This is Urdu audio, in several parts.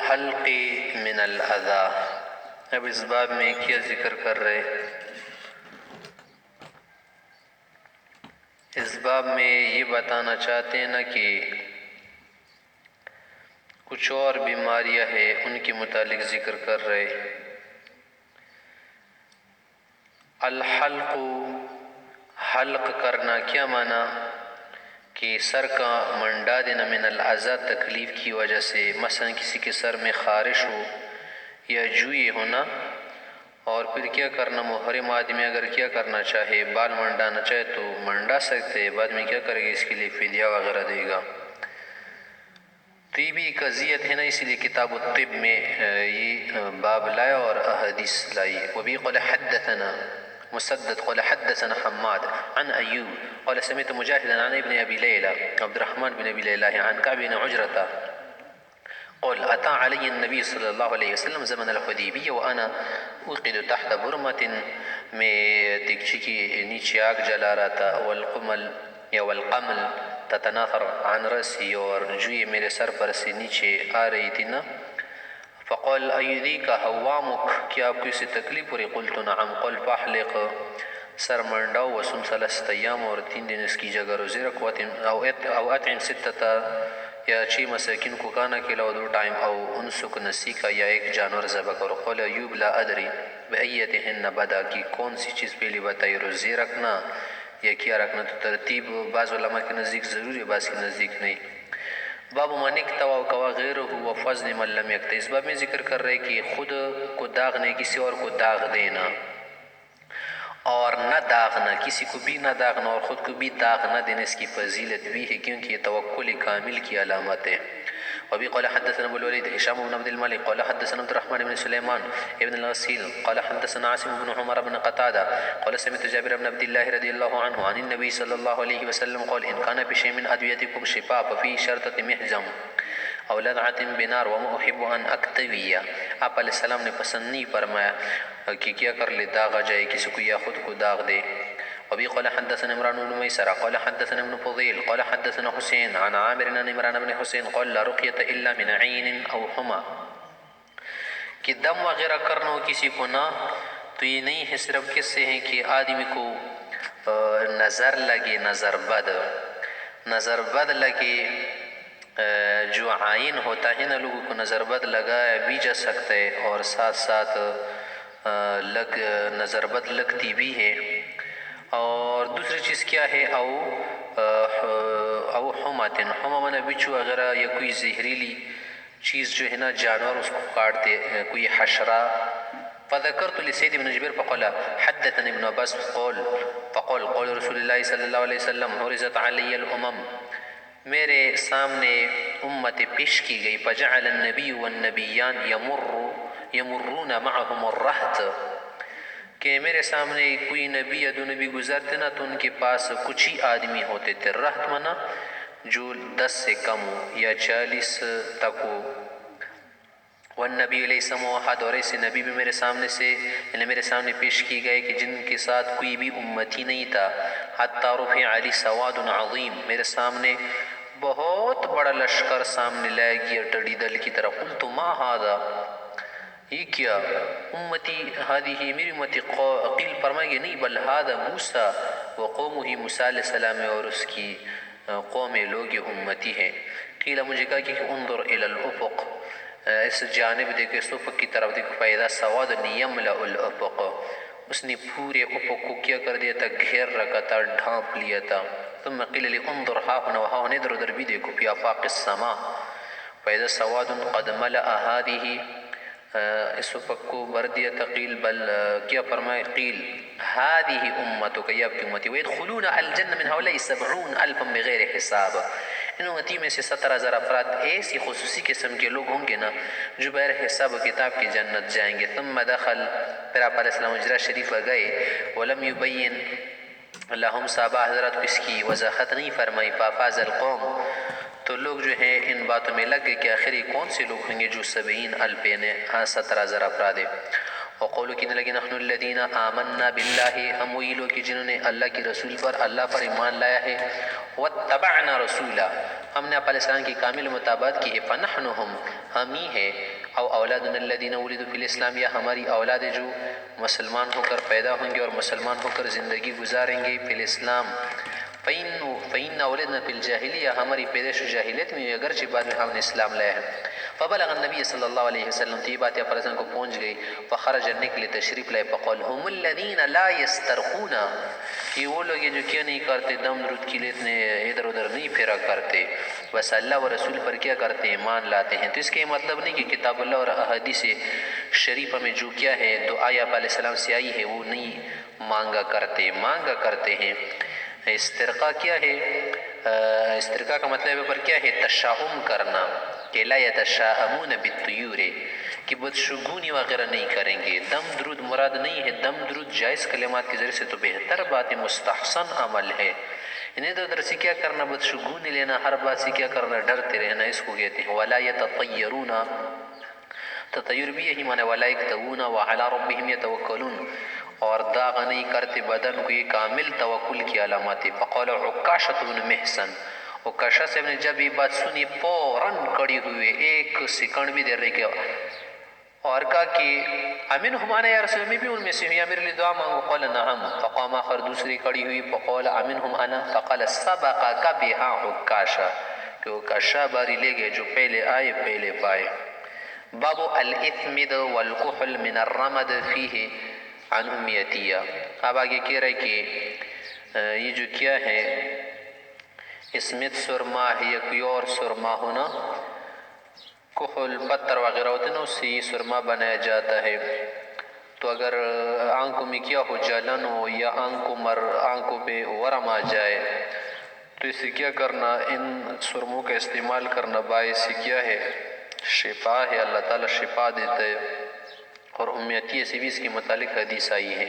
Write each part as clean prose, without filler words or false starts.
الحلق من الاذى. اب اس باب میں کیا ذکر کر رہے؟ اس باب میں یہ بتانا چاہتے ہیں نا کہ کچھ اور بیماریاں ہیں ان کے متعلق ذکر کر رہے. الحلق، حلق کرنا کیا معنی؟ کہ سر کا منڈا دینا من الاذى، تکلیف کی وجہ سے. مثلا کسی کے سر میں خارش ہو یا جوئے ہونا، اور پھر کیا کرنا؟ محرم آدمی اگر کیا کرنا چاہے، بال منڈانا چاہے تو منڈا سکتے ہیں. بعد میں کیا کرے گا؟ اس کے لیے فدیہ وغیرہ دے گا. طبی قضیت ہے نا، اسی لیے کتاب الطب میں یہ باب لایا اور احادیث لائی. وبی قال حدثنا مسدد قال حدثنا حماد عن ایوب قال سمعت مجاهدا عن ابن ابي ليلى عبد الرحمن بن ابي ليلى عن كعب بن عجرة قال اتى علي النبي صلی اللہ علیہ وسلم زمن الحدیبیہ وانا اوقد تحت برمة، میں دیگچی کی نیچے آگ جلا رہا تھا. والقمل یا والقمل تتناثر عن رأسی، اور جوئی میرے سر پر سے نیچے آ رہی تھی نا. فقال ایدیک حوامک، کیا آپ کو اسے تکلیف ہو رہی؟ قلت نعم. قال فاحلق، سر منڈاؤ. وصم 3 ایام، اور 3 دن اس کی جگہ روزے رکھو. او اطعم 6، یا 6 مساکین کو کھانا کھلاؤ 2 ٹائم. او انسک نسیکا، یا ایک جانور ذبح کرو. قال ایوب لا ادری بایتہن بدا، کی کون سی چیز پہلی بتائی، روزے رکھنا یا کیا رکھنا؟ تو ترتیب بعض علماء کے نزدیک ضروری ہے، بعض کے نزدیک نہیں. باب من اکتوى وکوى غیرہ وفضل من لم یکتو. اس باب میں ذکر کر رہے کہ خود کو داغنے، کسی اور کو داغ دینا، اور نہ داغنا، کسی کو بھی نہ داغنا اور خود کو بھی داغ نہ دینا، اس کی فضیلت بھی ہے، کیونکہ یہ توکل کامل کی علامت ہے. وبه قال حدثنا ابو الوليد هشام بن عبد الملك قال حدثنا عبد الرحمن بن سليمان ابن الغسيل قال حدثنا عاصم بن عمر بن قتادة قال سمعت جابر بن عبد الله رضي الله عنه عن النبي صلى الله عليه وسلم قال ان كان بشيء من ادويتكم شفاء ففي شرطة محجم او لدعة بنار وما احب ان اکتوی. آپ علیہ السلام نے پسند نہیں فرمایا کہ کیا کر لے، داغا جائے کسی کو یا خود کو داغ دے. وبي قال حدثنا عمران بن ميسرة قال حدثنا ابن فضيل قال حدثنا حسين عن عامر عن عمران بن حسين قال لا رقية الا من عين او حمى، کہ دم وغیرہ کرنا ہو کسی کو نہ تو یہ نہیں ہے صرف کس سے ہیں کہ آدمی کو نظر لگے، نظر بد لگے. جو عین ہوتا ہے نا، لوگوں کو نظر بد لگایا بھی جا سکتا ہے، اور ساتھ ساتھ نظر بد لگتی بھی ہے. اور دوسری چیز کیا ہے؟ او حماتن، حمامن بچو وغیرہ، یا کوئی زہریلی چیز جو ہے نا، جانور اس کو کاٹتے، کوئی حشرہ. فذكرت لسيد بن جبير فقال حدثني ابن عباس فقال قول رسول الله صلی اللہ علیہ وسلم حرزت علی الامم، میرے سامنے امت پیش کی گئی. فجعل النبی والنبیان یمرون معهم الرہط، کہ میرے سامنے کوئی نبی یا 2 نبی گزرتے نا تو ان کے پاس کچھ ہی آدمی ہوتے تھے. رہت منا جو 10 سے کم ہو یا 40 تک ہو. والنبی علیہ السلام واحد، اور ایسے نبی بھی میرے سامنے سے، یعنی میرے سامنے پیش کی گئے کہ جن کے ساتھ کوئی بھی امتی نہیں تھا. حتی رفع علی سواد عظیم، میرے سامنے بہت بڑا لشکر سامنے لائے گیا ٹڑی دل کی طرح. قلت ما ھذا، یہ کیا؟ امتی ہادی، میری امتی. قیل فرمائے گی نہیں، بل ھذا موسیٰ وقومہ، موسیٰ علیہ السلام اور اس کی قوم لوگ امتی ہیں. قیل، مجھے کہا کہ انظر الی الافق، اس جانب دیکھو، اس افق کی طرف دیکھو. فاذا سواد یملأ الافق، اس نے پورے افق کو کیا کر دیا تھا؟ گھیر رکھا تھا، ڈھانپ لیا تھا. ثم قیل لی انظر ہا ہنا وہا ہنا، ادھر ادھر بھی دیکھو. فی آفاق السماء فاذا سواد قد ملأ هذه، اس افق کو بھر دیا تھا. قیل بل، کیا فرمائے؟ قیل هذه امتک، یہ آپ کی امتی. ويدخلون الجنہ من هؤلاء 70,000 بغیر حساب، ان امتی میں سے 17,000 افراد ایسی خصوصی قسم کے لوگ ہوں گے نا جو بغیر حساب و کتاب کی جنت جائیں گے. ثم دخل، پھر آپ علیہ السلام حجرہ شریف گئے. ولم يبین لهم، صحابہ حضرات کو اس کی وضاحت نہیں فرمائی. فافاز القوم، تو لوگ جو ہیں ان باتوں میں لگ گئے کہ آخر یہ کون سے لوگ ہوں گے جو 70,000 یعنی 17,000 افراد ہیں. وقولوا، کہنے لگے نحن الذین آمنا باللہ، ہم وہی لوگ کہ جنہوں نے اللہ کی رسول پر، اللہ پر ایمان لایا ہے. واتبعنا رسولا، ہم نے آپ علیہ السلام کی کامل مطابقت کی ہے. فنحن ہم ہی ہیں او اولادنا الذین ولدوا فی الاسلام، یا ہماری اولاد جو مسلمان ہو کر پیدا ہوں گے اور مسلمان ہو کر زندگی گزاریں گے فی الاسلام، فإن اولدنا فی الجاہلیہ، ہماری پیدائش جاہلیت میں اگرچہ بعد میں ہم نے اسلام لایا ہے۔ فبلغ النبی صلی اللہ علیہ وسلم، تو یہ بات آپ کو پہنچ گئی، فخرج نکلے تشریف لائے، فقال هم الذین لا یسترخون، یہ وہ لوگ ہیں جو کیا نہیں کرتے، دم درود کے لیے اتنے ادھر ادھر نہیں پھیرا کرتے، بس اللہ و رسول پر کیا کرتے ہیں، ایمان لاتے ہیں۔ تو اس کے مطلب نہیں کہ کتاب اللہ اور احادیث شریفہ میں جو کیا ہے دعائیں آپ علیہ السلام سے آئی ہے وہ نہیں مانگا کرتے ہیں۔ استرقاء کیا ہے؟ استرقاء کا مطلب پر کیا ہے؟ تشاؤم کرنا، کہ لا یتشاءمون بالطیور، کہ بدشگونی وغیرہ نہیں کریں گے۔ دم درود مراد نہیں ہے، دم درود جائز کلمات کے ذریعے سے تو بہتر بات ہے، مستحسن عمل ہے۔ انہیں تو ادھر سے کیا کرنا، بدشگونی لینا، ہر بات سے کیا کرنا، ڈرتے رہنا، اس کو کہتے ہیں ولا یتطیرون، تطیر بھی یہی معنی ولا یکتوون وعلی ربہم یتوکلون، اور داغ نہیں کرتے بدن کو، یہ کامل توکل کی علامات ہے۔ فقال عکاشۃ بن محصن، عکاشہ صاحب نے جب یہ بات سنی فوراً کڑی ہوئے، ایک سیکنڈ بھی دیر رہی کہ، اور کہا کہ امن ہمانا یا رسول، میں بھی ان میں سے ہوں، یا میرے لیے دعا مانگو۔ قال نعم، فقام آخر، دوسری کڑی ہوئی، فقال امنہم انا، فقال سبقک بہا عکاشہ، کہ عکاشہ باری لے گئے، جو پہلے آئے پہلے پائے۔ باب الاثمد والکحل من الرمد فیہ عن امیتیہ، اب آگے کہہ رہے کہ یہ جو کیا ہے اسمت سرما ہے یا کوئی اور سرما ہونا، کحل پتھر وغیرہ ہوتے ہیں نا، اس سے یہ سرما بنایا جاتا ہے۔ تو اگر آنکھوں میں کیا ہو، جلن ہو یا آنکھوں پہ ورم آ جائے، تو اسے کیا کرنا، ان سرموں کا استعمال کرنا باعث کیا ہے، شفا ہے، اللہ تعالیٰ شفا دیتا ہے۔ اور امیتیہ سے بھی اس کے متعلق حدیث آئی ہے۔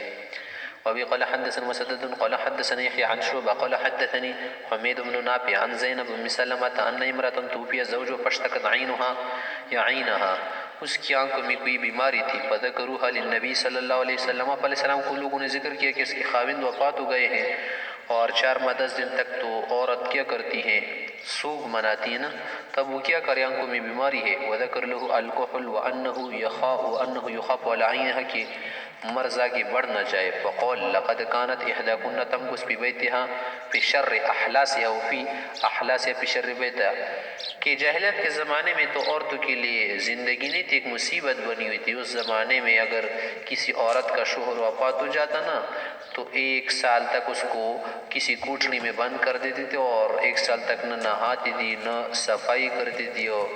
وابي قال حدثنا مسدد قال حدثنا يحيى عن شعبة قال حدثني حميد بن نافع عن زينب بن سلمة أن امرأة توفي زوجها فاشتكت عينها، اس کی آنکھوں میں کوئی بیماری تھی، فذكروها للنبي صلی اللہ علیہ وسلم، آپ علیہ السلام کو لوگوں نے ذکر کیا کہ اس کے خاوند وفات ہو گئے ہیں، اور 4 دن تک تو عورت کیا کرتی ہیں، سوگ مناتی ہے نا، تب وہ کیا کرے، آنکھوں میں بیماری ہے۔ وذكر له الكحل وأنه يخاف على عينها، کہ مرض آگے بڑھ نہ جائے۔ فقال لقد كانت احداكن تمكث في بيتها في شر احلاسها وفي احلاسها في شر بيتها، کہ جاہلیت کے زمانے میں تو عورتوں کے لیے زندگی نہیں تھی، ایک مصیبت بنی ہوئی تھی۔ اس زمانے میں اگر کسی عورت کا شوہر وفات ہو جاتا نا، تو 1 سال تک اس کو کسی کوٹڑی میں بند کر دیتے تھے، اور 1 سال تک نہ نہاتی تھی نہ صفائی کرتی تھی، اور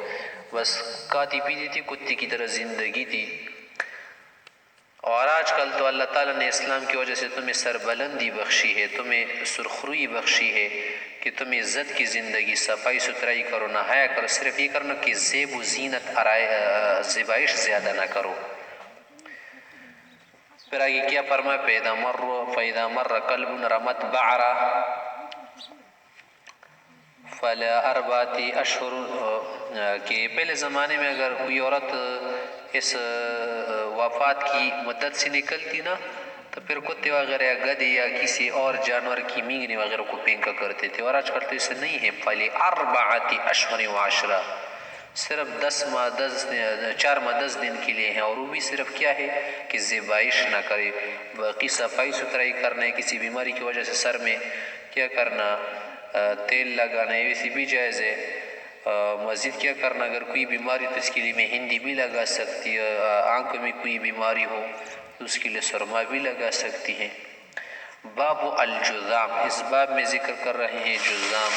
بس کھاتی پیتی تھی، کتے کی طرح زندگی تھی۔ اور آج کل تو اللہ تعالیٰ نے اسلام کی وجہ سے تمہیں سربلندی بخشی ہے، تمہیں سرخروئی بخشی ہے کہ تم عزت کی زندگی، صفائی ستھرائی کرو، نہایا کرو، صرف یہ کرنا کہ زیب و زینت زیبائش زیادہ نہ کرو۔ پھر آگے کیا فرمایا، فَإِذَا مَرَّ كَلْبٌ رَمَتْ بَعْرًا فَلَا أَرْبَعَةِ أَشْهُرٍ، کہ پہلے زمانے میں اگر کوئی عورت اس وفات کی مدت سے نکلتی نا، تو پھر کتے وغیرہ یا گدھے یا کسی اور جانور کی مینگنی وغیرہ کو پینکا کرتے تھے، اور آج کل تو اسے نہیں ہے۔ فَلِأَرْبَعَةِ أَشْهُرٍ وَعَشْرًا، صرف 4 ماہ 10 دن کے لیے ہیں، اور وہ بھی صرف کیا ہے کہ زیبائش نہ کرے، باقی صفائی ستھرائی کرنا ہے، کسی بیماری کی وجہ سے سر میں کیا کرنا، تیل لگانا ہے، ویسے بھی جائز ہے۔ مزید کیا کرنا، اگر کوئی بیماری تو اس کے لیے مہندی بھی لگا سکتی ہے، آنکھوں میں کوئی بیماری ہو تو اس کے لیے سرما بھی لگا سکتی ہیں۔ باب الجذام، اس باب میں ذکر کر رہے ہیں جذام،